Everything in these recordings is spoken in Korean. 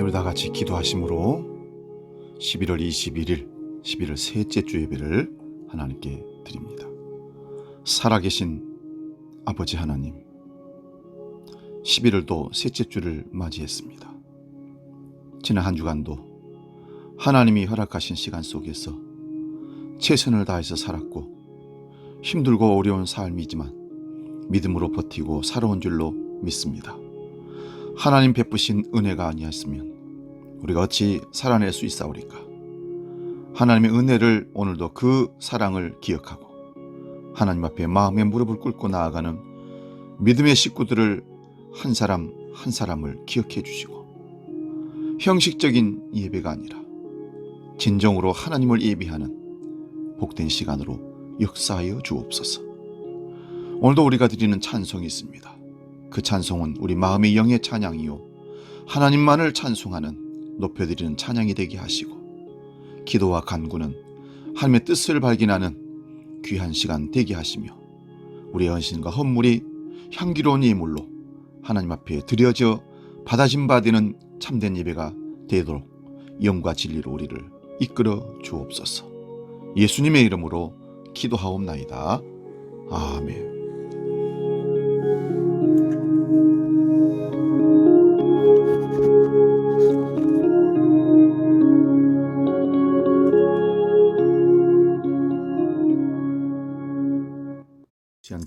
우리 다 같이 기도하심으로 11월 21일 11월 셋째 주 예배를 하나님께 드립니다. 살아계신 아버지 하나님, 11월도 셋째 주를 맞이했습니다. 지난 한 주간도 하나님이 허락하신 시간 속에서 최선을 다해서 살았고 힘들고 어려운 삶이지만 믿음으로 버티고 살아온 줄로 믿습니다. 하나님 베푸신 은혜가 아니었으면 우리가 어찌 살아낼 수 있사오리까. 하나님의 은혜를 오늘도 그 사랑을 기억하고 하나님 앞에 마음의 무릎을 꿇고 나아가는 믿음의 식구들을 한 사람 한 사람을 기억해 주시고, 형식적인 예배가 아니라 진정으로 하나님을 예배하는 복된 시간으로 역사하여 주옵소서. 오늘도 우리가 드리는 찬송이 있습니다. 그 찬송은 우리 마음의 영의 찬양이요 하나님만을 찬송하는 높여드리는 찬양이 되게 하시고, 기도와 간구는 하나님의 뜻을 발견하는 귀한 시간 되게 하시며, 우리의 헌신과 헌물이 향기로운 예물로 하나님 앞에 드려져 받아진 바 되는 참된 예배가 되도록 영과 진리로 우리를 이끌어 주옵소서. 예수님의 이름으로 기도하옵나이다. 아멘.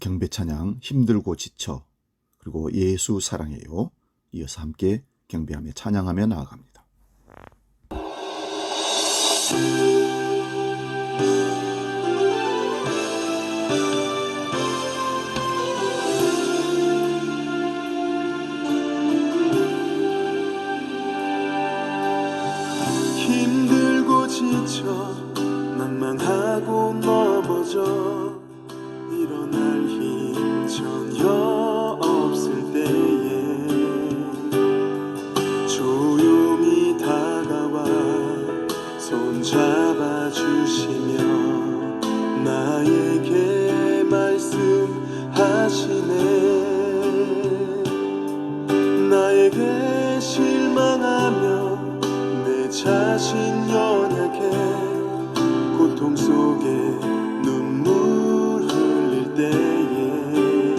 경배 찬양 힘들고 지쳐, 그리고 예수 사랑해요, 이어서 함께 경배하며 찬양하며 나아갑니다. 힘들고 지쳐 망망하고 넘어져 일어날 힘 전혀 없을 때에 조용히 다가와 손잡아 주시며 나에게 말씀하시네. 나에게 실망하며 내 자신 연약해 고통 속에 눈물 흘릴 때에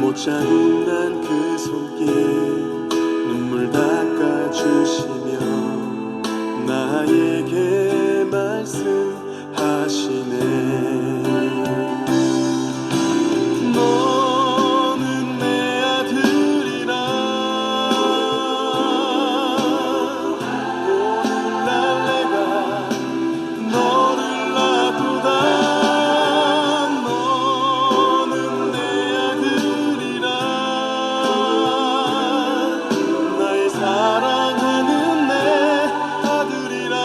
못 자국난 그 손길 눈물 닦아주시며 나에게 말씀하시네. 너는 내 아들이라 오늘날 내가 너를 낳도다. 너는 내 아들이라 나의 사랑하는 내 아들이라.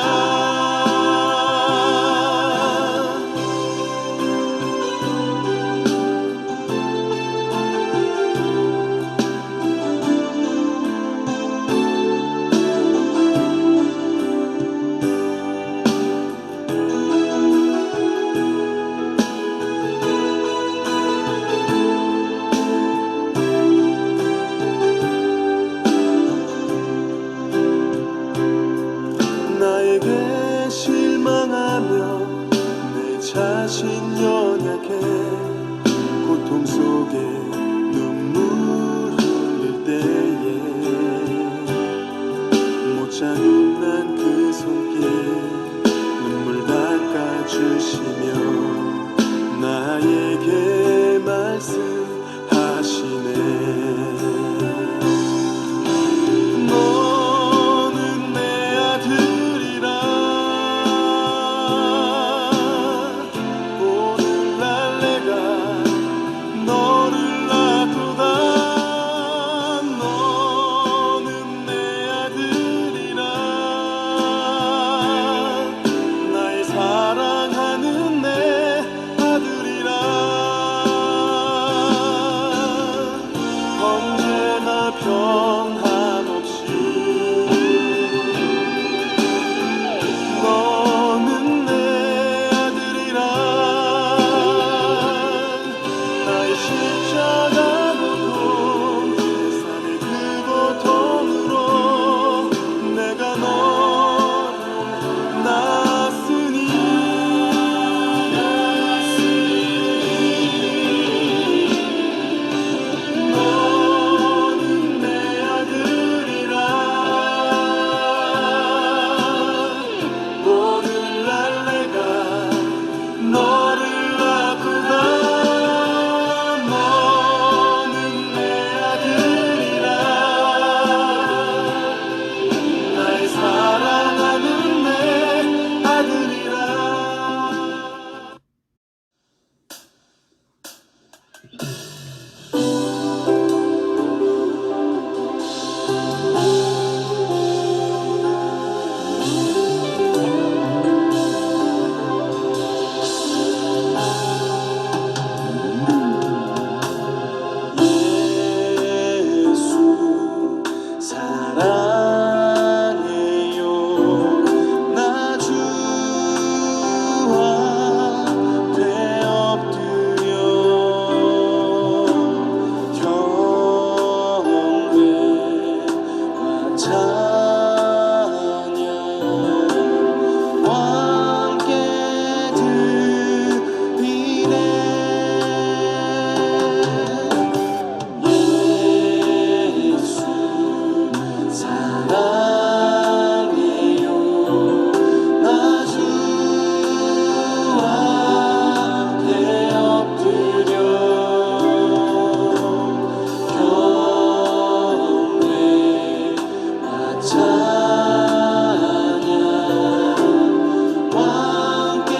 나에게 실망하며 내 자신 연약해 고통 속에 눈물 흘릴 때에 못 자국난 그 손길 눈물 닦아주시며 나에게 말씀하시네. 너는 내 아들이라 오늘날 내가 너를 낳도다. 너는 내 아들이라 나의 사랑하는 내 아들이라. 예수 사랑해요 나 주와 되엎드려 경배와 찬양 함께 드리네 예수 사랑해요 나 주와 되엎드려 경배와 찬양 함께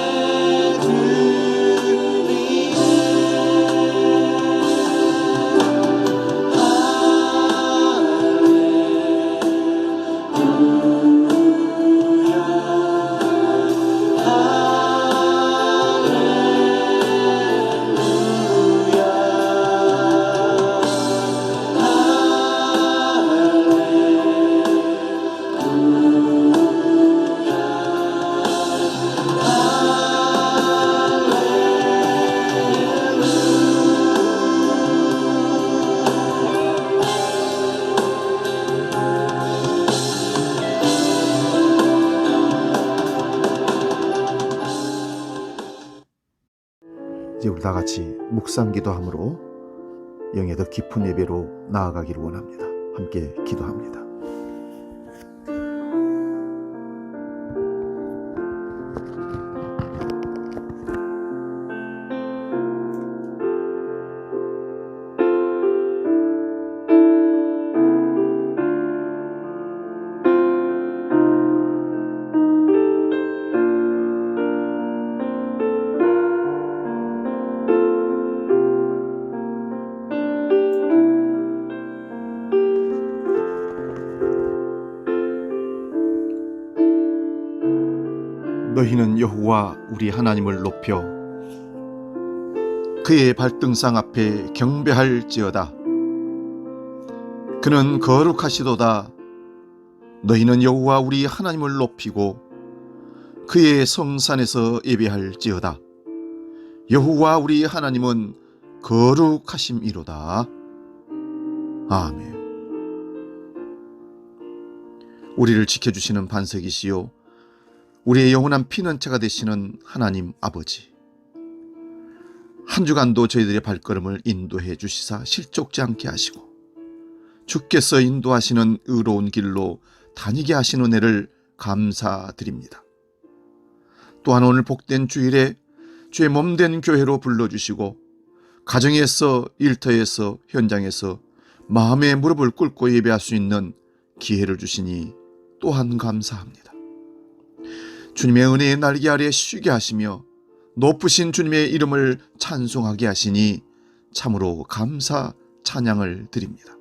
이제 우리 다 같이 묵상기도함으로 영의 더 깊은 예배로 나아가기를 원합니다. 함께 기도합니다. 너희는 여호와 우리 하나님을 높여 그의 발등상 앞에 경배할지어다. 그는 거룩하시도다. 너희는 여호와 우리 하나님을 높이고 그의 성산에서 예배할지어다. 여호와 우리 하나님은 거룩하심이로다. 아멘. 우리를 지켜주시는 반석이시요 우리의 영원한 피난처가 되시는 하나님 아버지, 한 주간도 저희들의 발걸음을 인도해 주시사 실족지 않게 하시고 주께서 인도하시는 의로운 길로 다니게 하신 은혜를 감사드립니다. 또한 오늘 복된 주일에 주의 몸된 교회로 불러주시고 가정에서, 일터에서, 현장에서 마음의 무릎을 꿇고 예배할 수 있는 기회를 주시니 또한 감사합니다. 주님의 은혜의 날개 아래 쉬게 하시며 높으신 주님의 이름을 찬송하게 하시니 참으로 감사 찬양을 드립니다.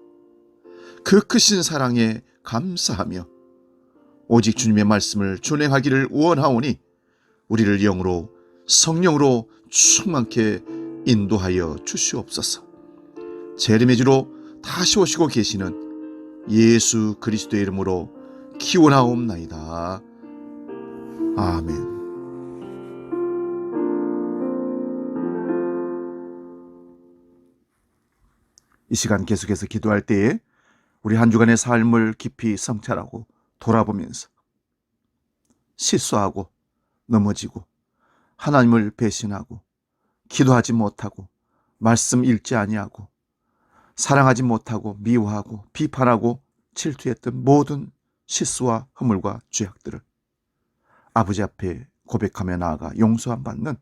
그 크신 사랑에 감사하며 오직 주님의 말씀을 준행하기를 원하오니 우리를 영으로 성령으로 충만케 인도하여 주시옵소서. 재림의 주로 다시 오시고 계시는 예수 그리스도의 이름으로 기원하옵나이다. 아멘. 이 시간 계속해서 기도할 때에 우리 한 주간의 삶을 깊이 성찰하고 돌아보면서 실수하고 넘어지고 하나님을 배신하고 기도하지 못하고 말씀 읽지 아니하고 사랑하지 못하고 미워하고 비판하고 질투했던 모든 실수와 허물과 죄악들을 아버지 앞에 고백하며 나아가 용서함 받는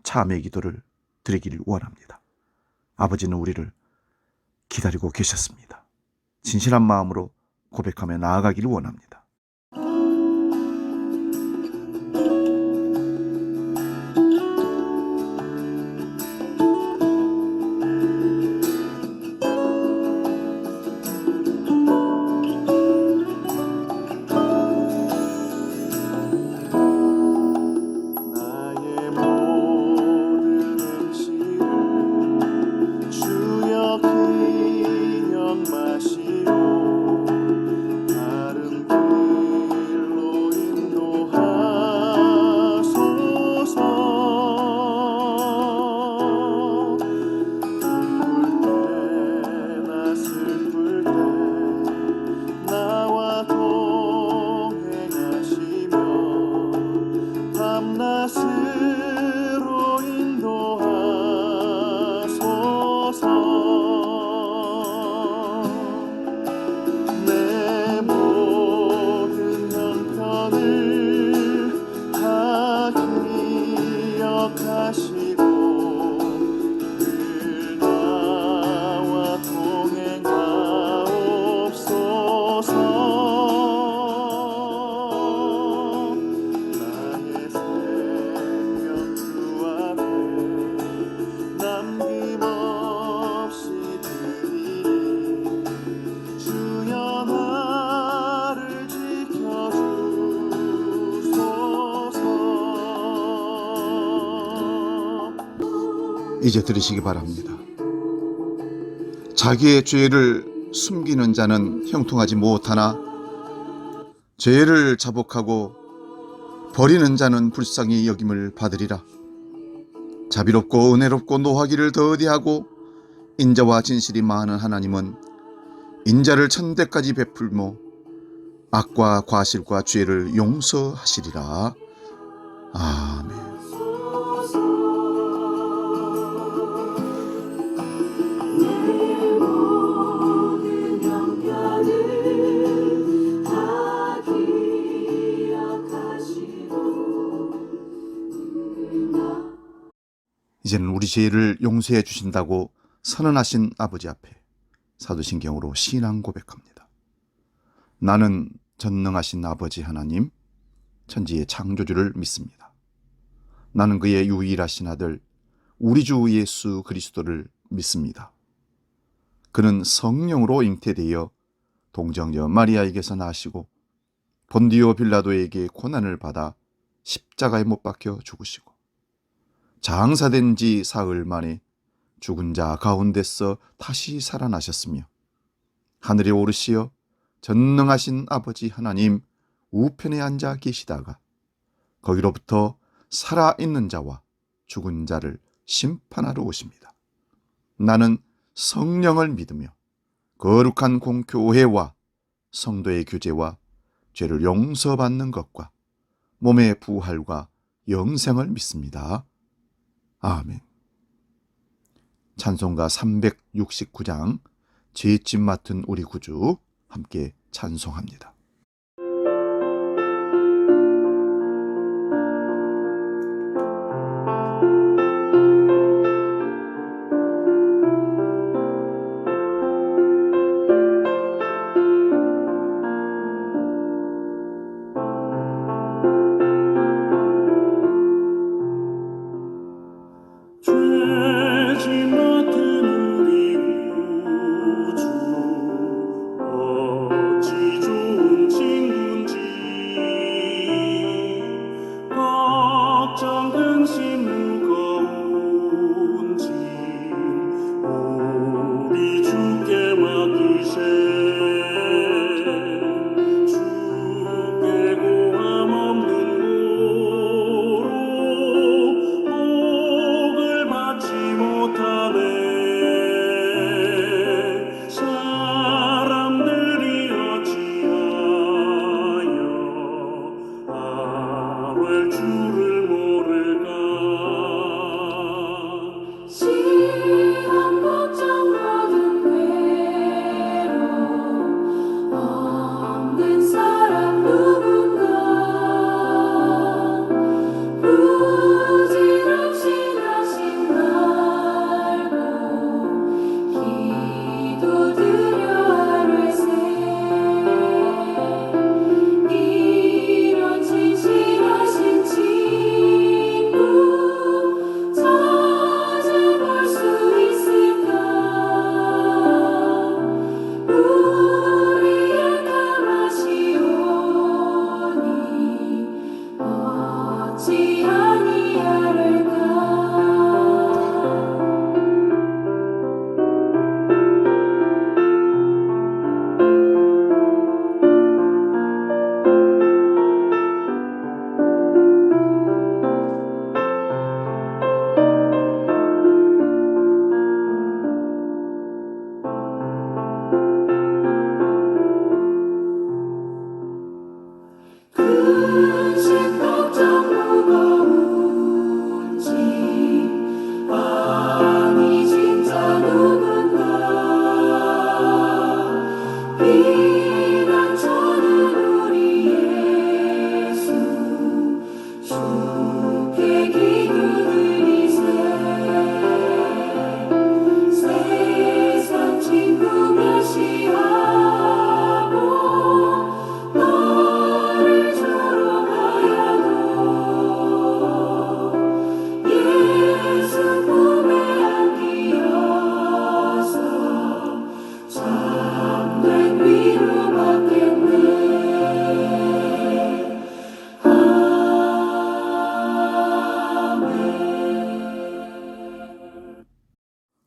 참의 기도를 드리기를 원합니다. 아버지는 우리를 기다리고 계셨습니다. 진실한 마음으로 고백하며 나아가기를 원합니다. 이제 들으시기 바랍니다. 자기의 죄를 숨기는 자는 형통하지 못하나 죄를 자복하고 버리는 자는 불쌍히 여김을 받으리라. 자비롭고 은혜롭고 노하기를 더디하고 인자와 진실이 많은 하나님은 인자를 천대까지 베풀며 악과 과실과 죄를 용서하시리라. 아멘. 이제는 우리 죄를 용서해 주신다고 선언하신 아버지 앞에 사도신경으로 신앙 고백합니다. 나는 전능하신 아버지 하나님, 천지의 창조주를 믿습니다. 나는 그의 유일하신 아들 우리 주 예수 그리스도를 믿습니다. 그는 성령으로 잉태되어 동정녀 마리아에게서 나시고 본디오 빌라도에게 고난을 받아 십자가에 못 박혀 죽으시고 장사된 지 사흘 만에 죽은 자 가운데서 다시 살아나셨으며 하늘에 오르시어 전능하신 아버지 하나님 우편에 앉아 계시다가 거기로부터 살아있는 자와 죽은 자를 심판하러 오십니다. 나는 성령을 믿으며 거룩한 공교회와 성도의 교제와 죄를 용서받는 것과 몸의 부활과 영생을 믿습니다. 아멘. 찬송가 369장 죄짐 맡은 우리 구주 함께 찬송합니다. 죄짐 맡은 우리 구주 어찌 좋으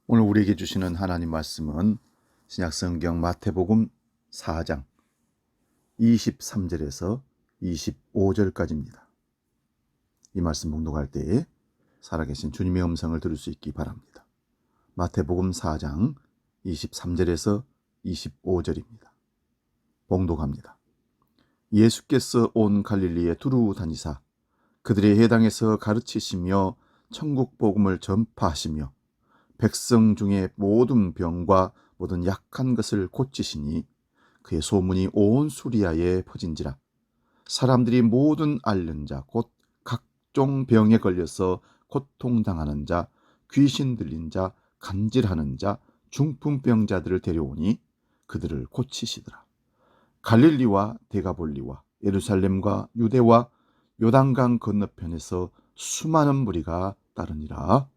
오늘 우리에게 주시는 하나님 말씀은 신약성경 마태복음 4장 23절에서 25절까지입니다. 이 말씀 봉독할 때에 살아계신 주님의 음성을 들을 수 있기 바랍니다. 마태복음 4장 23절에서 25절입니다. 봉독합니다. 예수께서 온 갈릴리에 두루 다니사 그들의 회당에서 가르치시며 천국 복음을 전파하시며 백성 중에 모든 병과 모든 약한 것을 고치시니 그의 소문이 온 수리아에 퍼진지라. 사람들이 모든 앓는 자 곧 각종 병에 걸려서 고통당하는 자, 귀신 들린 자, 간질하는 자, 중풍병자들을 데려오니 그들을 고치시더라. 갈릴리와 데가볼리와 예루살렘과 유대와 요단강 건너편에서 수많은 무리가 따르니라.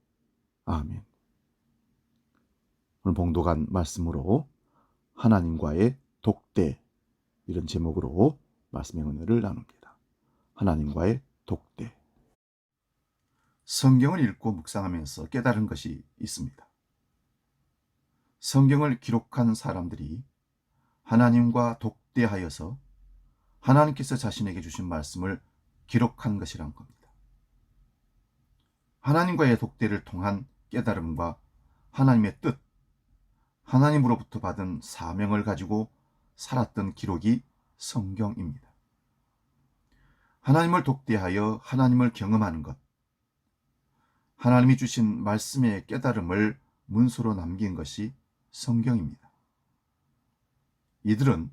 아멘. 오늘 봉독한 말씀으로 하나님과의 독대, 이런 제목으로 말씀의 은혜를 나눕니다. 하나님과의 독대. 성경을 읽고 묵상하면서 깨달은 것이 있습니다. 성경을 기록한 사람들이 하나님과 독대하여서 하나님께서 자신에게 주신 말씀을 기록한 것이란 겁니다. 하나님과의 독대를 통한 깨달음과 하나님의 뜻, 하나님으로부터 받은 사명을 가지고 살았던 기록이 성경입니다. 하나님을 독대하여 하나님을 경험하는 것, 하나님이 주신 말씀의 깨달음을 문서로 남긴 것이 성경입니다. 이들은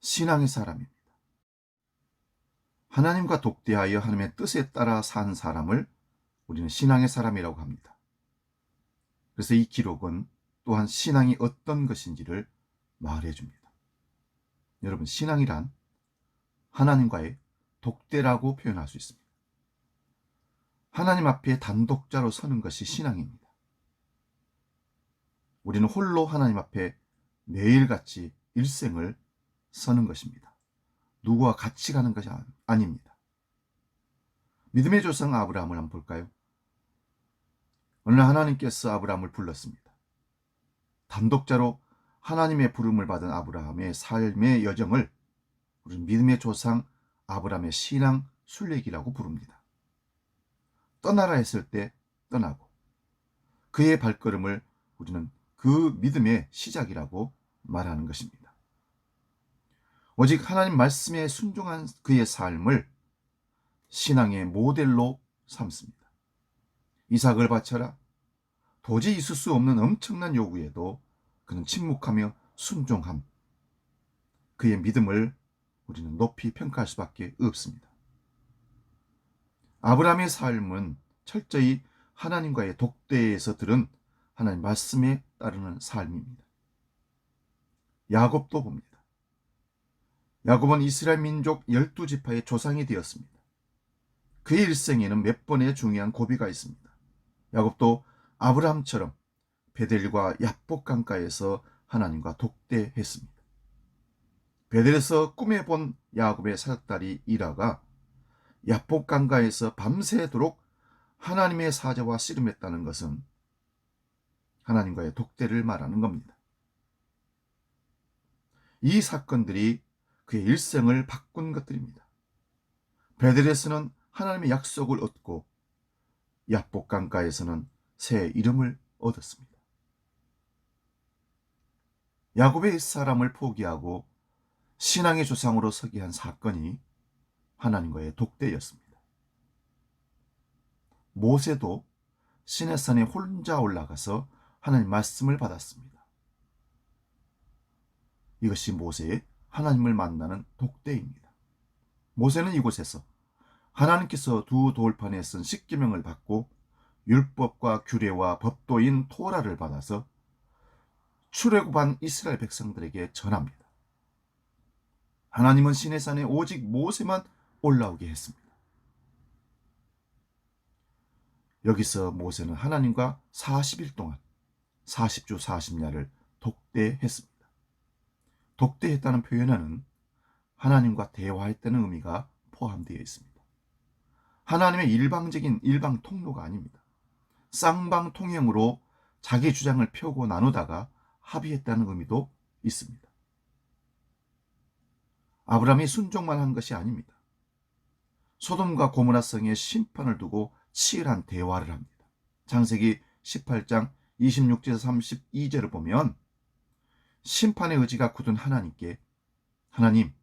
신앙의 사람입니다. 하나님과 독대하여 하나님의 뜻에 따라 산 사람을 우리는 신앙의 사람이라고 합니다. 그래서 이 기록은 또한 신앙이 어떤 것인지를 말해줍니다. 여러분, 신앙이란 하나님과의 독대라고 표현할 수 있습니다. 하나님 앞에 단독자로 서는 것이 신앙입니다. 우리는 홀로 하나님 앞에 매일같이 일생을 서는 것입니다. 누구와 같이 가는 것이 아닙니다. 믿음의 조상 아브라함을 한번 볼까요? 어느 날 하나님께서 아브라함을 불렀습니다. 단독자로 하나님의 부름을 받은 아브라함의 삶의 여정을 우리는 믿음의 조상 아브라함의 신앙 순례기라고 부릅니다. 떠나라 했을 때 떠나고 그의 발걸음을 우리는 그 믿음의 시작이라고 말하는 것입니다. 오직 하나님 말씀에 순종한 그의 삶을 신앙의 모델로 삼습니다. 이삭을 바쳐라. 도저히 있을 수 없는 엄청난 요구에도 그는 침묵하며 순종함. 그의 믿음을 우리는 높이 평가할 수밖에 없습니다. 아브라함의 삶은 철저히 하나님과의 독대에서 들은 하나님 말씀에 따르는 삶입니다. 야곱도 봅니다. 야곱은 이스라엘 민족 12지파의 조상이 되었습니다. 그의 일생에는 몇 번의 중요한 고비가 있습니다. 야곱도 아브라함처럼 베델과 야복 강가에서 하나님과 독대했습니다. 베델에서 꿈에 본 야곱의 사역딸이 이라가 야복 강가에서 밤새도록 하나님의 사자와 씨름했다는 것은 하나님과의 독대를 말하는 겁니다. 이 사건들이 그의 일생을 바꾼 것들입니다. 베델에서는 하나님의 약속을 얻고 야복 강가에서는 새 이름을 얻었습니다. 야곱의 옛사람을 포기하고 신앙의 조상으로 서게 한 사건이 하나님과의 독대였습니다. 모세도 시내산에 혼자 올라가서 하나님 말씀을 받았습니다. 이것이 모세의 하나님을 만나는 독대입니다. 모세는 이곳에서 하나님께서 두 돌판에 쓴 십계명을 받고 율법과 규례와 법도인 토라를 받아서 출애굽한 이스라엘 백성들에게 전합니다. 하나님은 시내산에 오직 모세만 올라오게 했습니다. 여기서 모세는 하나님과 40일 동안 40주 40야를 독대했습니다. 독대했다는 표현에는 하나님과 대화했다는 의미가 포함되어 있습니다. 하나님의 일방적인 일방 통로가 아닙니다. 쌍방통행으로 자기 주장을 펴고 나누다가 합의했다는 의미도 있습니다. 아브라함이 순종만 한 것이 아닙니다. 소돔과 고모라 성의 심판을 두고 치열한 대화를 합니다. 창세기 18장 26절에서 32절을 보면 심판의 의지가 굳은 하나님께 하나님,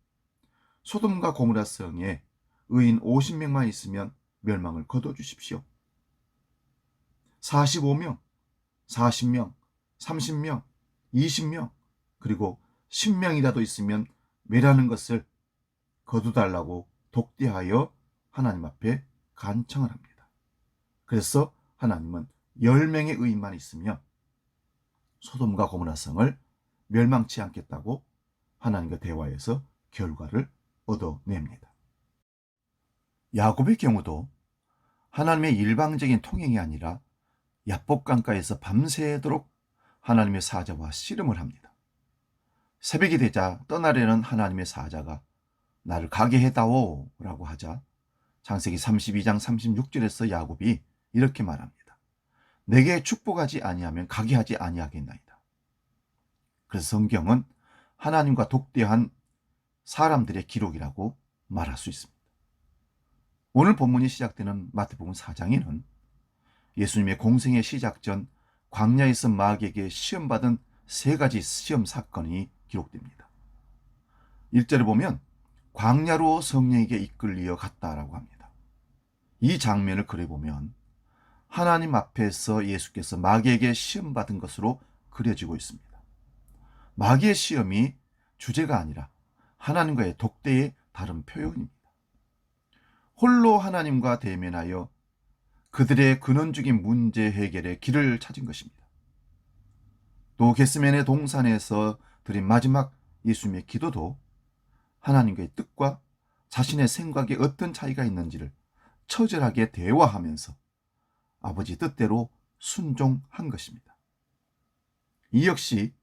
소돔과 고모라 성에 의인 50명만 있으면 멸망을 거둬주십시오. 45명, 40명, 30명, 20명, 그리고 10명이라도 있으면 멸하는 것을 거두달라고 독대하여 하나님 앞에 간청을 합니다. 그래서 하나님은 10명의 의인만 있으면 소돔과 고모라 성을 멸망치 않겠다고 하나님과 대화해서 결과를 얻어냅니다. 야곱의 경우도 하나님의 일방적인 통행이 아니라 야복강가에서 밤새도록 하나님의 사자와 씨름을 합니다. 새벽이 되자 떠나려는 하나님의 사자가 나를 가게 해다오 라고 하자 창세기 32장 36절에서 야곱이 이렇게 말합니다. 내게 축복하지 아니하면 가게 하지 아니하겠나이다. 그래서 성경은 하나님과 독대한 사람들의 기록이라고 말할 수 있습니다. 오늘 본문이 시작되는 마태복음 4장에는 예수님의 공생의 시작 전 광야에서 마귀에게 시험받은 3가지 시험 사건이 기록됩니다. 1절을 보면 광야로 성령에게 이끌려 갔다라고 합니다. 이 장면을 그려보면 하나님 앞에서 예수께서 마귀에게 시험받은 것으로 그려지고 있습니다. 마귀의 시험이 주제가 아니라 하나님과의 독대의 다른 표현입니다. 홀로 하나님과 대면하여 그들의 근원적인 문제 해결의 길을 찾은 것입니다. 또 겟세마네 동산에서 드린 마지막 예수님의 기도도 하나님과의 뜻과 자신의 생각에 어떤 차이가 있는지를 처절하게 대화하면서 아버지 뜻대로 순종한 것입니다. 이 역시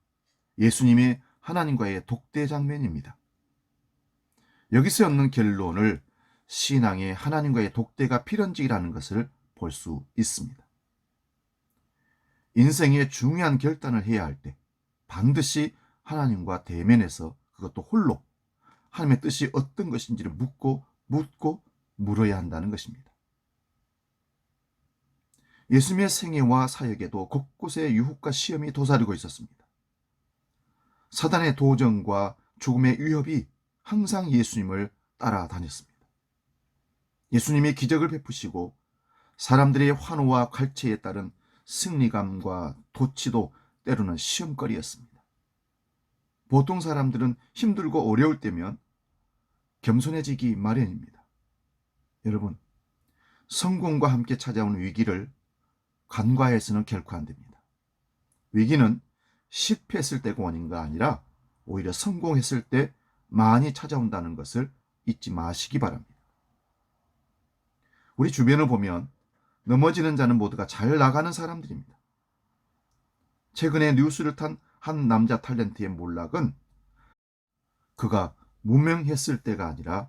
예수님의 하나님과의 독대 장면입니다. 여기서 얻는 결론을 신앙의 하나님과의 독대가 필연적이라는 것을 볼 수 있습니다. 인생의 중요한 결단을 해야 할 때 반드시 하나님과 대면해서 그것도 홀로 하나님의 뜻이 어떤 것인지를 묻고 물어야 한다는 것입니다. 예수님의 생애와 사역에도 곳곳에 유혹과 시험이 도사리고 있었습니다. 사단의 도전과 죽음의 위협이 항상 예수님을 따라다녔습니다. 예수님이 기적을 베푸시고 사람들의 환호와 갈채에 따른 승리감과 도취도 때로는 시험거리였습니다. 보통 사람들은 힘들고 어려울 때면 겸손해지기 마련입니다. 여러분, 성공과 함께 찾아오는 위기를 간과해서는 결코 안 됩니다. 위기는 실패했을 때가 원인가 아니라 오히려 성공했을 때 많이 찾아온다는 것을 잊지 마시기 바랍니다. 우리 주변을 보면 넘어지는 자는 모두가 잘 나가는 사람들입니다. 최근에 뉴스를 탄 한 남자 탤런트의 몰락은 그가 무명했을 때가 아니라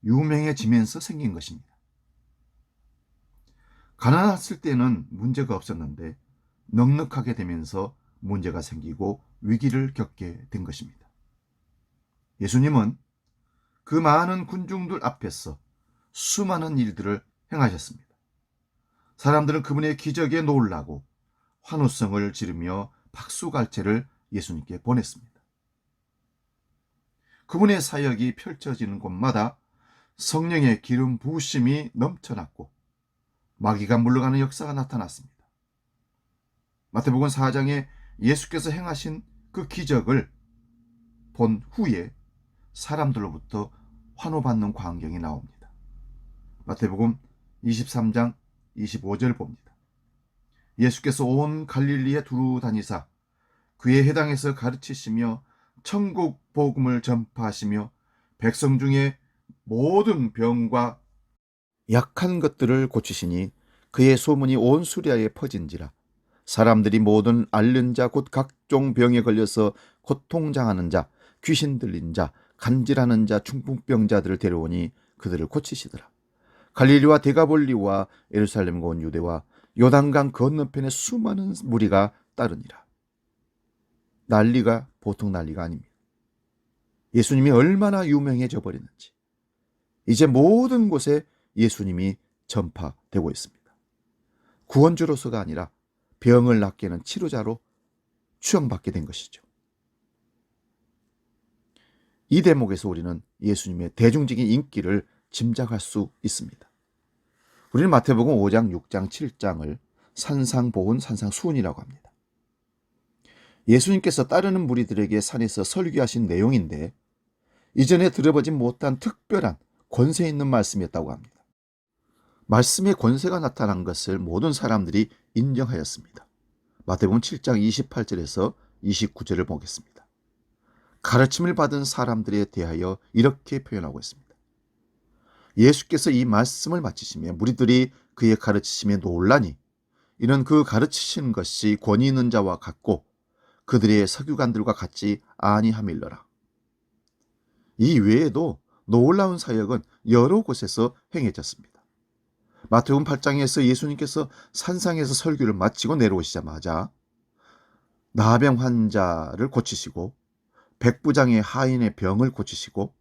유명해지면서 생긴 것입니다. 가난했을 때는 문제가 없었는데 넉넉하게 되면서 문제가 생기고 위기를 겪게 된 것입니다. 예수님은 그 많은 군중들 앞에서 수많은 일들을 행하셨습니다. 사람들은 그분의 기적에 놀라고 환호성을 지르며 박수갈채를 예수님께 보냈습니다. 그분의 사역이 펼쳐지는 곳마다 성령의 기름 부으심이 넘쳐났고 마귀가 물러가는 역사가 나타났습니다. 마태복음 4장에 예수께서 행하신 그 기적을 본 후에 사람들로부터 환호받는 광경이 나옵니다. 마태복음 23장 25절 봅니다. 예수께서 온 갈릴리에 두루 다니사 그의 회당에서 가르치시며 천국 복음을 전파하시며 백성 중에 모든 병과 약한 것들을 고치시니 그의 소문이 온 수리아에 퍼진지라. 사람들이 모든 앓는 자 곧 각종 병에 걸려서 고통당하는 자, 귀신 들린 자, 간질하는 자, 중풍병자들을 데려오니 그들을 고치시더라. 갈릴리와 데가볼리와 예루살렘과 온 유대와 요단강 건너편에 수많은 무리가 따르니라. 난리가 보통 난리가 아닙니다. 예수님이 얼마나 유명해져 버리는지 이제 모든 곳에 예수님이 전파되고 있습니다. 구원주로서가 아니라 병을 낫게 하는 치료자로 추앙받게 된 것이죠. 이 대목에서 우리는 예수님의 대중적인 인기를 짐작할 수 있습니다. 우리는 마태복음 5장, 6장, 7장을 산상보훈, 산상수훈이라고 합니다. 예수님께서 따르는 무리들에게 산에서 설교하신 내용인데 이전에 들어보지 못한 특별한 권세 있는 말씀이었다고 합니다. 말씀의 권세가 나타난 것을 모든 사람들이 인정하였습니다. 마태복음 7장 28절에서 29절을 보겠습니다. 가르침을 받은 사람들에 대하여 이렇게 표현하고 있습니다. 예수께서 이 말씀을 마치시며 무리들이 그의 가르치심에 놀라니 이는 그 가르치시는 것이 권위 있는 자와 같고 그들의 서기관들과 같지 아니함일러라. 이 외에도 놀라운 사역은 여러 곳에서 행해졌습니다. 마태복음 8장에서 예수님께서 산상에서 설교를 마치고 내려오시자마자 나병 환자를 고치시고 백부장의 하인의 병을 고치시고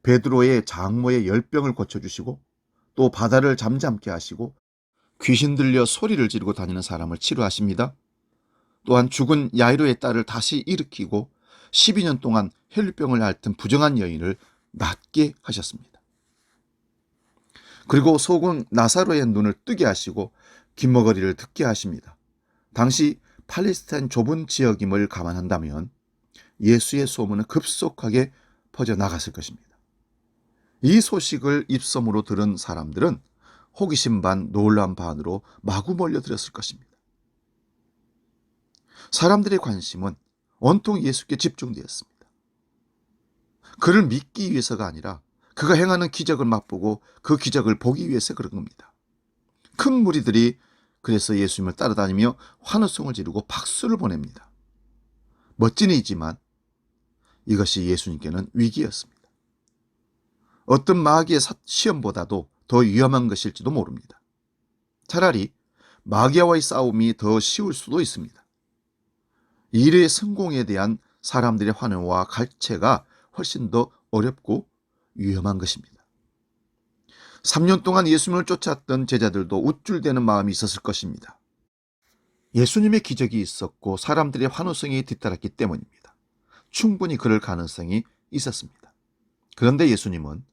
베드로의 장모의 열병을 고쳐주시고 또 바다를 잠잠케 하시고 귀신 들려 소리를 지르고 다니는 사람을 치료하십니다. 또한 죽은 야이로의 딸을 다시 일으키고 12년 동안 혈류병을 앓던 부정한 여인을 낫게 하셨습니다. 그리고 속은 나사로의 눈을 뜨게 하시고 귓머거리를 듣게 하십니다. 당시 팔레스타인 좁은 지역임을 감안한다면 예수의 소문은 급속하게 퍼져나갔을 것입니다. 이 소식을 입섬으로 들은 사람들은 호기심 반 놀란 반으로 마구 몰려들었을 것입니다. 사람들의 관심은 온통 예수께 집중되었습니다. 그를 믿기 위해서가 아니라 그가 행하는 기적을 맛보고 그 기적을 보기 위해서 그런 겁니다. 큰 무리들이 그래서 예수님을 따라다니며 환호성을 지르고 박수를 보냅니다. 멋진 일이지만 이것이 예수님께는 위기였습니다. 어떤 마귀의 시험보다도 더 위험한 것일지도 모릅니다. 차라리 마귀와의 싸움이 더 쉬울 수도 있습니다. 일의 성공에 대한 사람들의 환호와 갈채가 훨씬 더 어렵고 위험한 것입니다. 3년 동안 예수님을 쫓았던 제자들도 우쭐대는 마음이 있었을 것입니다. 예수님의 기적이 있었고 사람들의 환호성이 뒤따랐기 때문입니다. 충분히 그럴 가능성이 있었습니다. 그런데 예수님은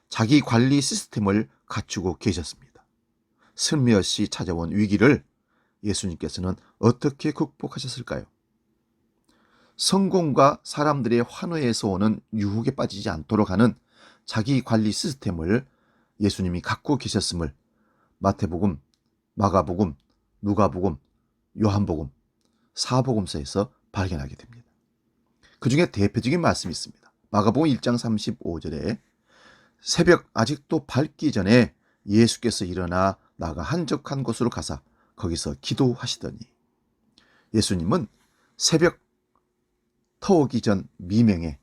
자기 관리 시스템을 갖추고 계셨습니다. 슬며시 찾아온 위기를 예수님께서는 어떻게 극복하셨을까요? 성공과 사람들의 환호에서 오는 유혹에 빠지지 않도록 하는 자기 관리 시스템을 예수님이 갖고 계셨음을 마태복음, 마가복음, 누가복음, 요한복음, 사복음서에서 발견하게 됩니다. 그 중에 대표적인 말씀이 있습니다. 마가복음 1장 35절에 새벽 아직도 밝기 전에 예수께서 일어나 나가 한적한 곳으로 가사 거기서 기도하시더니 예수님은 새벽 터오기 전 미명에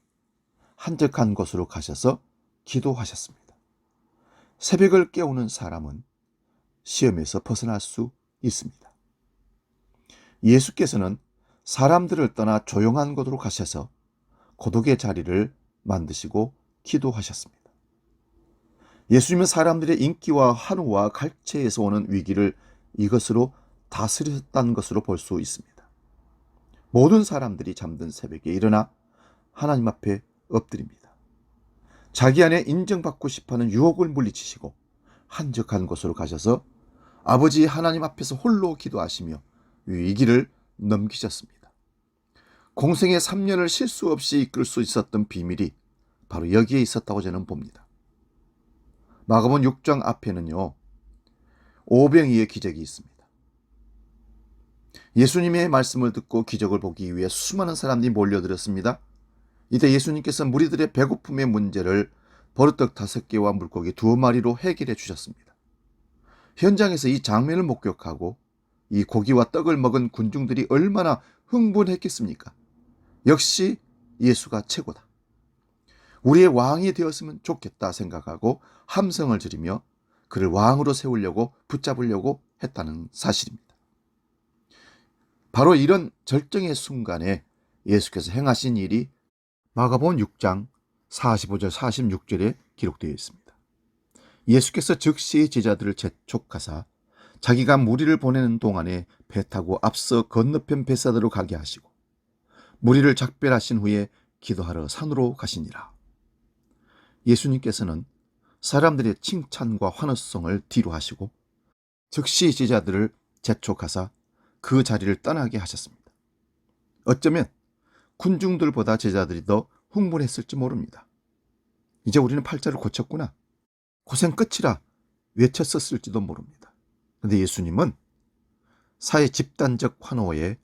한적한 곳으로 가셔서 기도하셨습니다. 새벽을 깨우는 사람은 시험에서 벗어날 수 있습니다. 예수께서는 사람들을 떠나 조용한 곳으로 가셔서 고독의 자리를 만드시고 기도하셨습니다. 예수님은 사람들의 인기와 환호와 갈채에서 오는 위기를 이것으로 다스리셨다는 것으로 볼 수 있습니다. 모든 사람들이 잠든 새벽에 일어나 하나님 앞에 엎드립니다. 자기 안에 인정받고 싶어하는 유혹을 물리치시고 한적한 곳으로 가셔서 아버지 하나님 앞에서 홀로 기도하시며 위기를 넘기셨습니다. 공생의 3년을 실수 없이 이끌 수 있었던 비밀이 바로 여기에 있었다고 저는 봅니다. 마가복음 6장 앞에는요, 오병이의 기적이 있습니다. 예수님의 말씀을 듣고 기적을 보기 위해 수많은 사람들이 몰려들었습니다. 이때 예수님께서 무리들의 배고픔의 문제를 버릇떡 5개와 물고기 2마리로 해결해 주셨습니다. 현장에서 이 장면을 목격하고 이 고기와 떡을 먹은 군중들이 얼마나 흥분했겠습니까? 역시 예수가 최고다. 우리의 왕이 되었으면 좋겠다 생각하고 함성을 지르며 그를 왕으로 세우려고 붙잡으려고 했다는 사실입니다. 바로 이런 절정의 순간에 예수께서 행하신 일이 마가복음 6장 45절 46절에 기록되어 있습니다. 예수께서 즉시 제자들을 재촉하사 자기가 무리를 보내는 동안에 배 타고 앞서 건너편 벳사다로 가게 하시고 무리를 작별하신 후에 기도하러 산으로 가시니라. 예수님께서는 사람들의 칭찬과 환호성을 뒤로 하시고 즉시 제자들을 재촉하사 그 자리를 떠나게 하셨습니다. 어쩌면 군중들보다 제자들이 더 흥분했을지 모릅니다. 이제 우리는 팔자를 고쳤구나, 고생 끝이라 외쳤었을지도 모릅니다. 그런데 예수님은 사회 집단적 환호에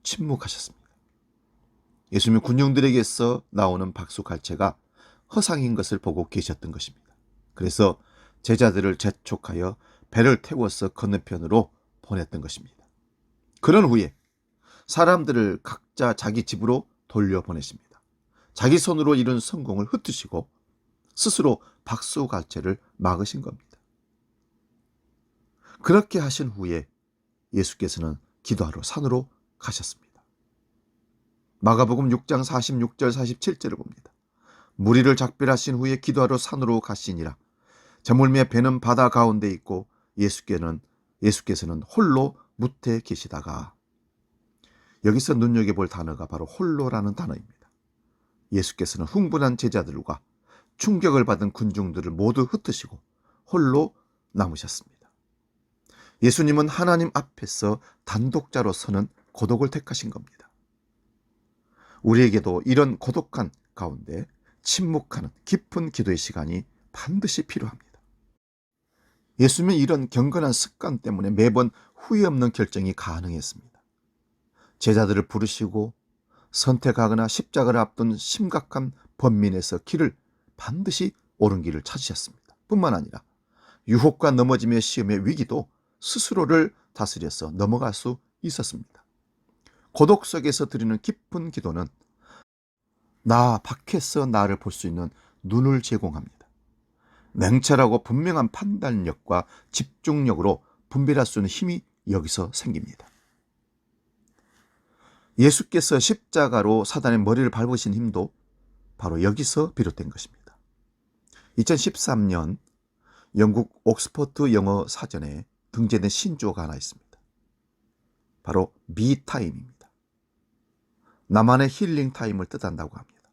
침묵하셨습니다. 예수님은 군중들에게서 나오는 박수갈채가 허상인 것을 보고 계셨던 것입니다. 그래서 제자들을 재촉하여 배를 태워서 건너편으로 보냈던 것입니다. 그런 후에 사람들을 각자 자기 집으로 돌려보내십니다. 자기 손으로 이룬 성공을 흩으시고 스스로 박수갈채를 막으신 겁니다. 그렇게 하신 후에 예수께서는 기도하러 산으로 가셨습니다. 마가복음 6장 46절 47절을 봅니다. 무리를 작별하신 후에 기도하러 산으로 가시니라. 저물매 배는 바다 가운데 있고 예수께서는 홀로 무태 계시다가, 여기서 눈여겨볼 단어가 바로 홀로라는 단어입니다. 예수께서는 흥분한 제자들과 충격을 받은 군중들을 모두 흩으시고 홀로 남으셨습니다. 예수님은 하나님 앞에서 단독자로 서는 고독을 택하신 겁니다. 우리에게도 이런 고독한 가운데 침묵하는 깊은 기도의 시간이 반드시 필요합니다. 예수님은 이런 경건한 습관 때문에 매번 후회 없는 결정이 가능했습니다. 제자들을 부르시고 선택하거나 십자가를 앞둔 심각한 번민에서 길을 반드시 옳은 길을 찾으셨습니다. 뿐만 아니라 유혹과 넘어짐의 시험의 위기도 스스로를 다스려서 넘어갈 수 있었습니다. 고독 속에서 드리는 깊은 기도는 나 밖에서 나를 볼 수 있는 눈을 제공합니다. 냉철하고 분명한 판단력과 집중력으로 분별할 수 있는 힘이 여기서 생깁니다. 예수께서 십자가로 사단의 머리를 밟으신 힘도 바로 여기서 비롯된 것입니다. 2013년 영국 옥스퍼드 영어 사전에 등재된 신조어가 하나 있습니다. 바로 미타임입니다. 나만의 힐링 타임을 뜻한다고 합니다.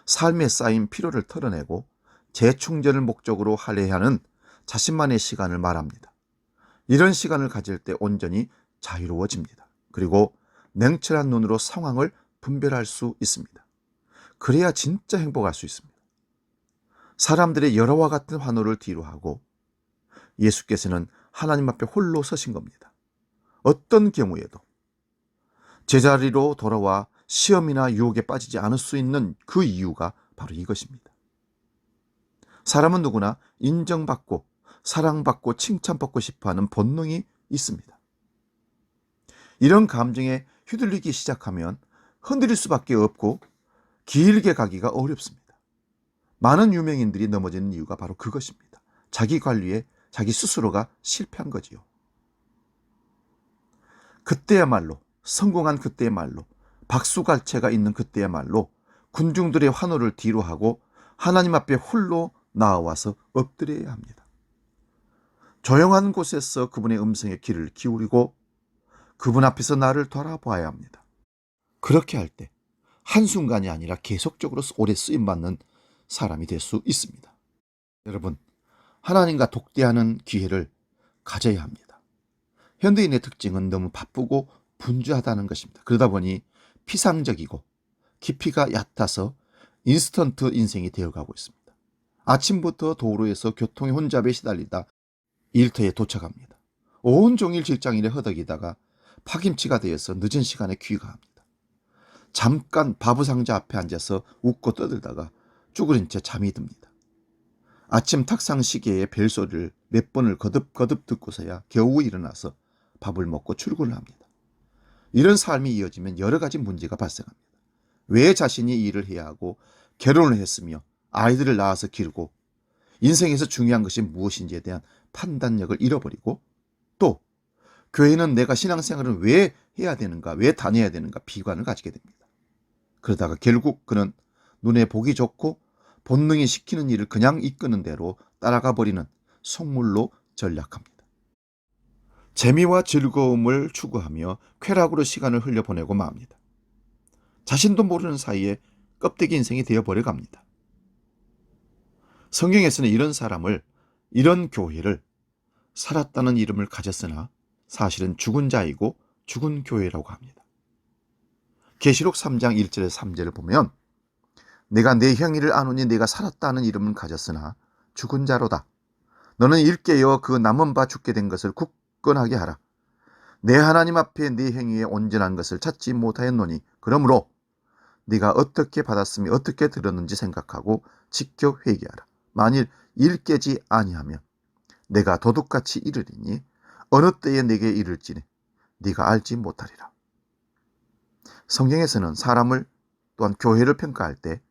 삶에 쌓인 피로를 털어내고 재충전을 목적으로 할애하는 자신만의 시간을 말합니다. 이런 시간을 가질 때 온전히 자유로워집니다. 그리고 냉철한 눈으로 상황을 분별할 수 있습니다. 그래야 진짜 행복할 수 있습니다. 사람들의 여러와 같은 환호를 뒤로하고 예수께서는 하나님 앞에 홀로 서신 겁니다. 어떤 경우에도 제자리로 돌아와 시험이나 유혹에 빠지지 않을 수 있는 그 이유가 바로 이것입니다. 사람은 누구나 인정받고 사랑받고 칭찬받고 싶어하는 본능이 있습니다. 이런 감정에 휘둘리기 시작하면 흔들릴 수밖에 없고 길게 가기가 어렵습니다. 많은 유명인들이 넘어지는 이유가 바로 그것입니다. 자기 관리에 자기 스스로가 실패한 거지요. 그때야말로, 성공한 그때야말로, 박수갈채가 있는 그때야말로 군중들의 환호를 뒤로하고 하나님 앞에 홀로 나와서 엎드려야 합니다. 조용한 곳에서 그분의 음성에 귀를 기울이고 그분 앞에서 나를 돌아봐야 합니다. 그렇게 할 때 한순간이 아니라 계속적으로 오래 쓰임받는 사람이 될 수 있습니다. 여러분, 하나님과 독대하는 기회를 가져야 합니다. 현대인의 특징은 너무 바쁘고 분주하다는 것입니다. 그러다 보니 피상적이고 깊이가 얕아서 인스턴트 인생이 되어가고 있습니다. 아침부터 도로에서 교통의 혼잡에 시달리다 일터에 도착합니다. 온종일 직장일에 허덕이다가 파김치가 되어서 늦은 시간에 귀가합니다. 잠깐 바보상자 앞에 앉아서 웃고 떠들다가 쭈그린 채 잠이 듭니다. 아침 탁상 시계의 벨소리를 몇 번을 거듭거듭 듣고서야 겨우 일어나서 밥을 먹고 출근을 합니다. 이런 삶이 이어지면 여러 가지 문제가 발생합니다. 왜 자신이 일을 해야 하고 결혼을 했으며 아이들을 낳아서 기르고 인생에서 중요한 것이 무엇인지에 대한 판단력을 잃어버리고 또 교회는 내가 신앙생활을 왜 해야 되는가, 왜 다녀야 되는가 비관을 가지게 됩니다. 그러다가 결국 그는 눈에 보기 좋고 본능이 시키는 일을 그냥 이끄는 대로 따라가 버리는 속물로 전락합니다. 재미와 즐거움을 추구하며 쾌락으로 시간을 흘려보내고 맙니다. 자신도 모르는 사이에 껍데기 인생이 되어버려 갑니다. 성경에서는 이런 사람을, 이런 교회를 살았다는 이름을 가졌으나 사실은 죽은 자이고 죽은 교회라고 합니다. 계시록 3장 1절에서 3절을 보면 내가 내 형의를 아노니 내가 살았다는 이름을 가졌으나 죽은 자로다. 너는 일깨어 그 남은 바 죽게 된 것을 굳건하게 하라. 내 하나님 앞에 내 행위에 온전한 것을 찾지 못하였노니 그러므로 네가 어떻게 받았으며 어떻게 들었는지 생각하고 지켜 회개하라. 만일 일깨지 아니하면 내가 도둑같이 이르리니 어느 때에 내게 이를지 네가 알지 못하리라. 성경에서는 사람을 또한 교회를 평가할 때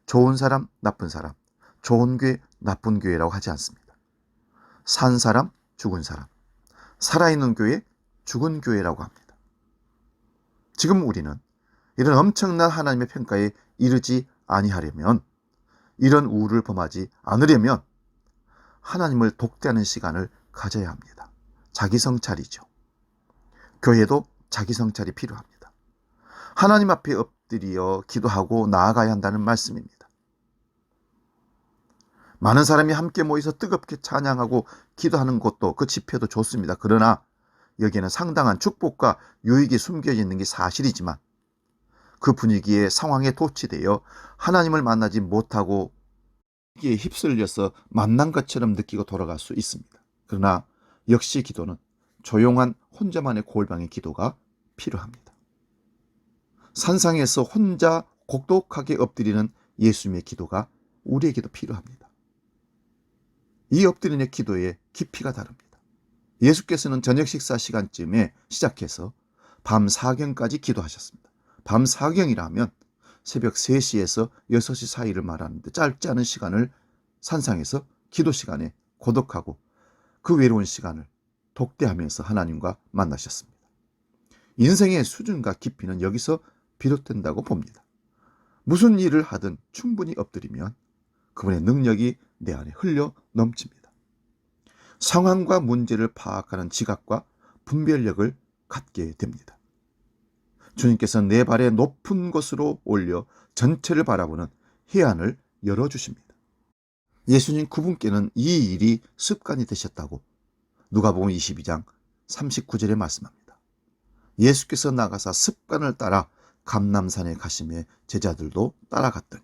좋은 사람, 나쁜 사람, 좋은 교회, 나쁜 교회라고 하지 않습니다. 산 사람, 죽은 사람, 살아있는 교회, 죽은 교회라고 합니다. 지금 우리는 이런 엄청난 하나님의 평가에 이르지 아니하려면, 이런 우를 범하지 않으려면 하나님을 독대하는 시간을 가져야 합니다. 자기 성찰이죠. 교회도 자기 성찰이 필요합니다. 하나님 앞에 엎드려 기도하고 나아가야 한다는 말씀입니다. 많은 사람이 함께 모여서 뜨겁게 찬양하고 기도하는 것도 그 집회도 좋습니다. 그러나 여기에는 상당한 축복과 유익이 숨겨져 있는 게 사실이지만 그 분위기에 상황에 도취되어 하나님을 만나지 못하고 이에 휩쓸려서 만난 것처럼 느끼고 돌아갈 수 있습니다. 그러나 역시 기도는 조용한 혼자만의 골방의 기도가 필요합니다. 산상에서 혼자 고독하게 엎드리는 예수님의 기도가 우리에게도 필요합니다. 이 엎드리는 기도의 깊이가 다릅니다. 예수께서는 저녁 식사 시간쯤에 시작해서 밤 4경까지 기도하셨습니다. 밤 4경이라 하면 새벽 3시에서 6시 사이를 말하는데 짧지 않은 시간을 산상에서 기도 시간에 고독하고 그 외로운 시간을 독대하면서 하나님과 만나셨습니다. 인생의 수준과 깊이는 여기서 비롯된다고 봅니다. 무슨 일을 하든 충분히 엎드리면 그분의 능력이 내 안에 흘려 넘칩니다. 상황과 문제를 파악하는 지각과 분별력을 갖게 됩니다. 주님께서 내 발에 높은 곳으로 올려 전체를 바라보는 해안을 열어주십니다. 예수님 그분께는 이 일이 습관이 되셨다고 누가복음 22장 39절에 말씀합니다. 예수께서 나가사 습관을 따라 감람산에 가심에 제자들도 따라갔더니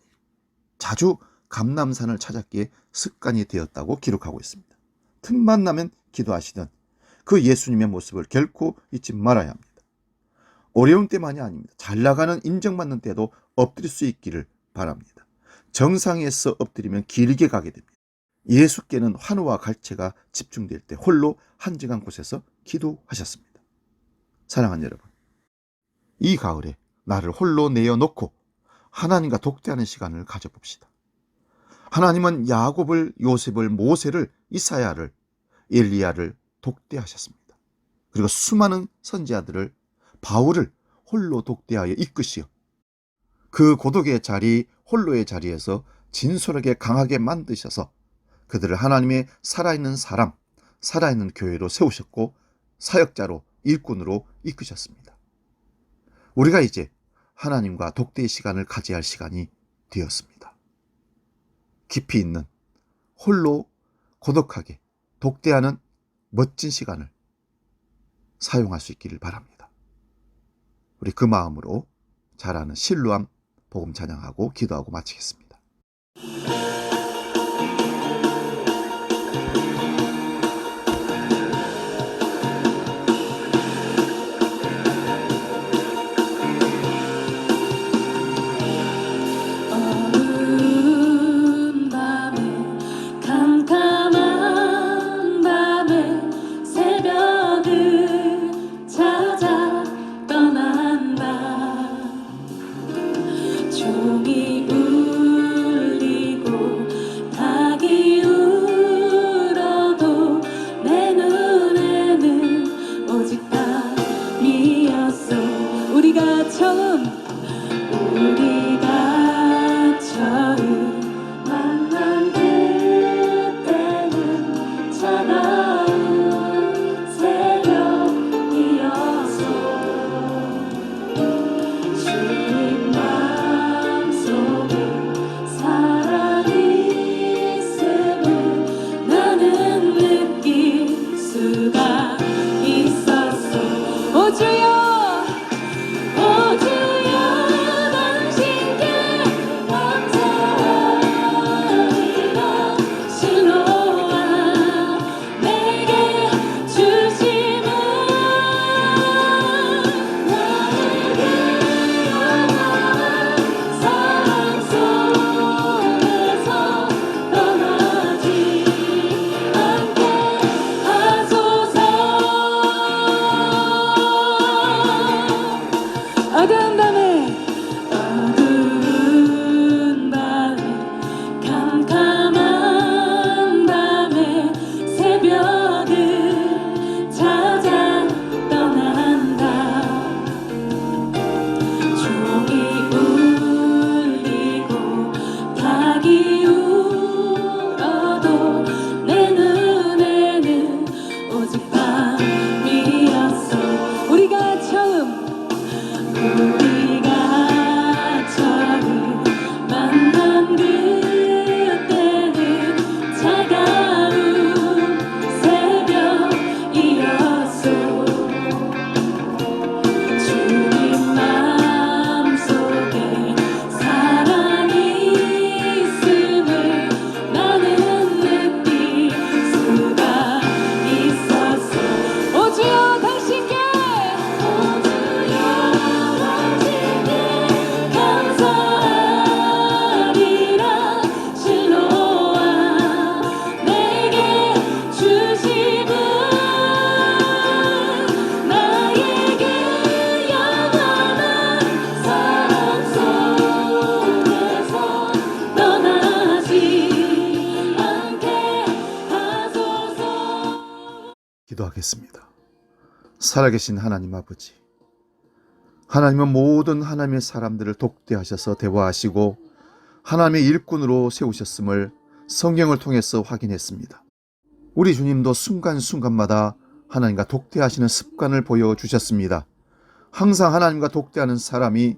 자주 감람산을 찾았기에 습관이 되었다고 기록하고 있습니다. 틈만 나면 기도하시던 그 예수님의 모습을 결코 잊지 말아야 합니다. 어려운 때만이 아닙니다. 잘 나가는 인정받는 때도 엎드릴 수 있기를 바랍니다. 정상에서 엎드리면 길게 가게 됩니다. 예수께는 환호와 갈채가 집중될 때 홀로 한적한 곳에서 기도하셨습니다. 사랑하는 여러분, 이 가을에 나를 홀로 내어놓고 하나님과 독대하는 시간을 가져봅시다. 하나님은 야곱을, 요셉을, 모세를, 이사야를, 엘리야를 독대하셨습니다. 그리고 수많은 선지자들을, 바울을 홀로 독대하여 이끄시어 그 고독의 자리, 홀로의 자리에서 진솔하게 강하게 만드셔서 그들을 하나님의 살아있는 사람, 살아있는 교회로 세우셨고 사역자로, 일꾼으로 이끄셨습니다. 우리가 이제 하나님과 독대의 시간을 가져야 할 시간이 되었습니다. 깊이 있는 홀로 고독하게 독대하는 멋진 시간을 사용할 수 있기를 바랍니다. 우리 그 마음으로 잘 아는 실로암 복음 찬양하고 기도하고 마치겠습니다. 어두운 밤에 캄캄한 밤에 새벽을 찾아 떠난다. 종이 울리고 닭이 울어도 내 눈에는 오직 땅이었어. 우리가 처음 만난 그때는 차가운 새벽이었어. 주님 마음속에 사랑이 있음을 나는 느낄 수가 있었어. 오 주여, 오 주여, 당신께 감사하리라. 실로와 내게 주심은 나에게 영원한 사랑 속에서 떠나지 않게 하소서. 어두운 밤에 캄캄한 밤에 새벽을 찾아 떠난다. 종이 울리고 닭이 울어도 내 눈에는 오직 밤이었어. 우리가 처음 만난 그때는 차가운 새벽이었어. 주님 마음속에 사랑이 있음을 나는 느낄 수가 있었어. 오 주여, 당신께 감사하리라. 실로와 내게 주심은 나에게 영원한 사랑 속에서 떠나지 않게 하소서. 기도하겠습니다. 살아계신 하나님 아버지, 하나님은 모든 하나님의 사람들을 독대하셔서 대화하시고 하나님의 일꾼으로 세우셨음을 성경을 통해서 확인했습니다. 우리 주님도 순간순간마다 하나님과 독대하시는 습관을 보여주셨습니다. 항상 하나님과 독대하는 사람이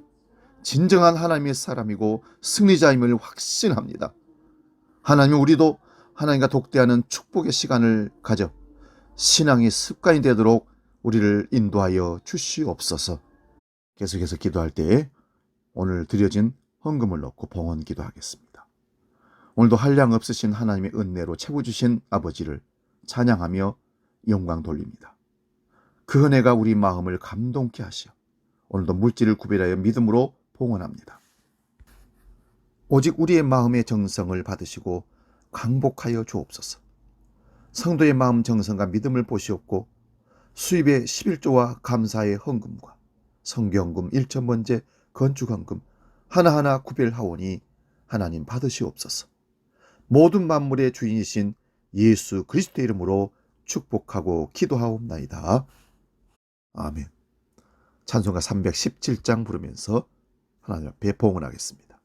진정한 하나님의 사람이고 승리자임을 확신합니다. 하나님은 우리도 하나님과 독대하는 축복의 시간을 가져 신앙의 습관이 되도록 우리를 인도하여 주시옵소서. 계속해서 기도할 때에 오늘 드려진 헌금을 넣고 봉헌 기도하겠습니다. 오늘도 한량 없으신 하나님의 은혜로 채워주신 아버지를 찬양하며 영광 돌립니다. 그 은혜가 우리 마음을 감동케 하시어 오늘도 물질을 구별하여 믿음으로 봉헌합니다. 오직 우리의 마음의 정성을 받으시고 강복하여 주옵소서. 성도의 마음 정성과 믿음을 보시옵고 수입의 11조와 감사의 헌금과 성경금 1천번제 건축헌금 하나하나 구별하오니 하나님 받으시옵소서. 모든 만물의 주인이신 예수 그리스도의 이름으로 축복하고 기도하옵나이다. 아멘. 찬송가 317장 부르면서 하나님 앞에 봉헌하겠습니다.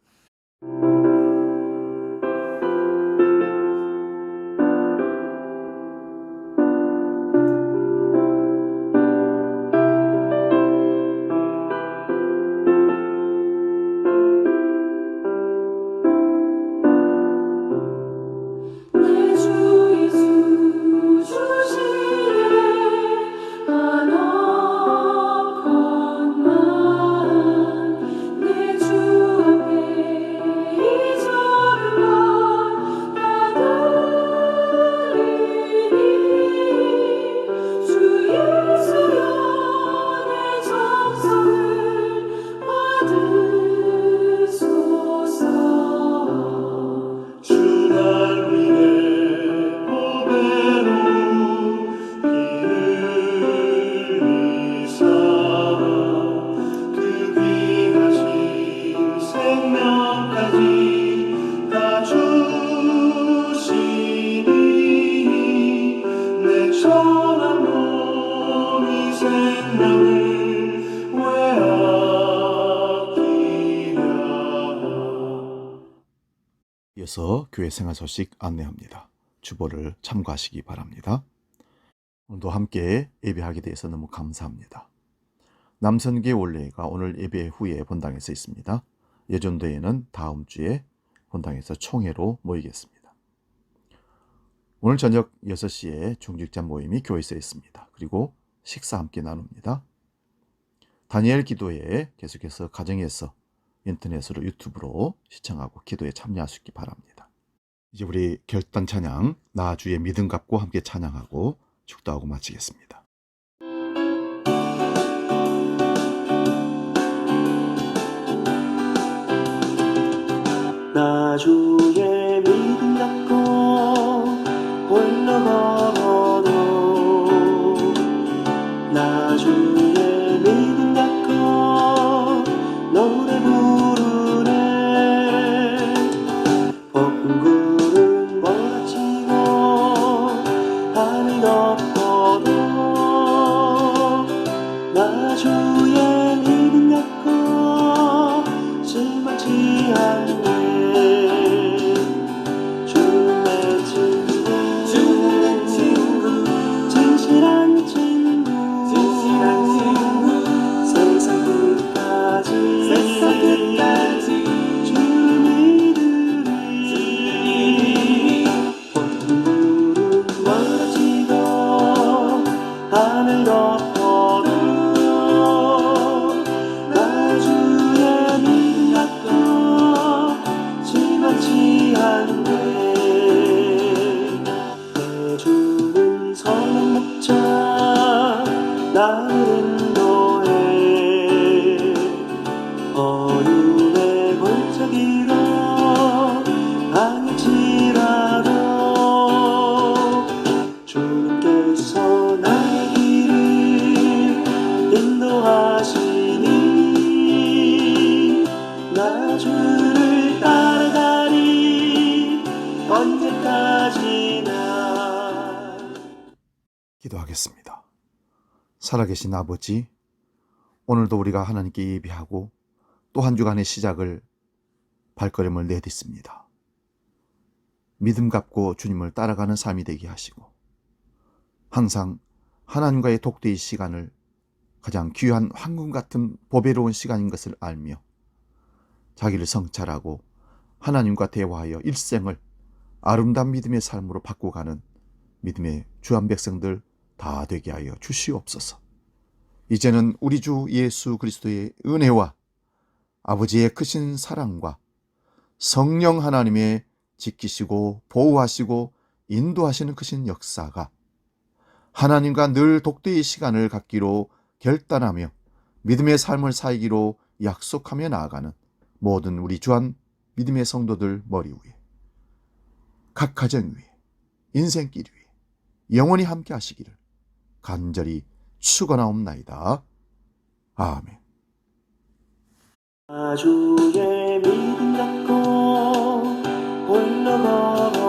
내 주 예수 주시네 한없건만 내 주 앞에 이어서 교회 생활 소식 안내합니다. 주보를 참고하시기 바랍니다. 오늘도 함께 예배하게 되어서 너무 감사합니다. 남선교회 원례가 오늘 예배 후에 본당에서 있습니다. 예전도에는 다음 주에 본당에서 총회로 모이겠습니다. 오늘 저녁 6시에 중직자 모임이 교회에서 있습니다. 그리고 식사 함께 나눕니다. 다니엘 기도회 계속해서 가정에서 인터넷으로 유튜브로 시청하고 기도에 참여하시기 바랍니다. 이제 우리 결단 찬양 나 주의 믿음 갖고 함께 찬양하고 축도하고 마치겠습니다. 나 주의 믿음 갖고 홀로 걸어도 나 주의 믿음 갖고 노래 부르네 폭풍 구름 몰아치고 하늘 덮어도 나 주의 믿음 갖고 실망치 않네 나를 인도해 어둠의 골짜기로 아닐지라도 주님께서 나의 길을 인도하시니 나 주를 따라가리 언제까지나. 기도하겠습니다. 살아계신 아버지, 오늘도 우리가 하나님께 예배하고 또 한 주간의 시작을 발걸음을 내딛습니다. 믿음 갖고 주님을 따라가는 삶이 되게 하시고 항상 하나님과의 독대의 시간을 가장 귀한 황금 같은 보배로운 시간인 것을 알며 자기를 성찰하고 하나님과 대화하여 일생을 아름다운 믿음의 삶으로 바꿔가는 믿음의 주한 백성들 다 되게 하여 주시옵소서. 이제는 우리 주 예수 그리스도의 은혜와 아버지의 크신 사랑과 성령 하나님의 지키시고 보호하시고 인도하시는 크신 역사가 하나님과 늘 독대의 시간을 갖기로 결단하며 믿음의 삶을 살기로 약속하며 나아가는 모든 우리 주한 믿음의 성도들 머리 위에 각 가정 위에 인생길 위에 영원히 함께 하시기를 간절히 축원하옵나이다. 아멘. 나 주의 믿음 갖고 홀로 걸어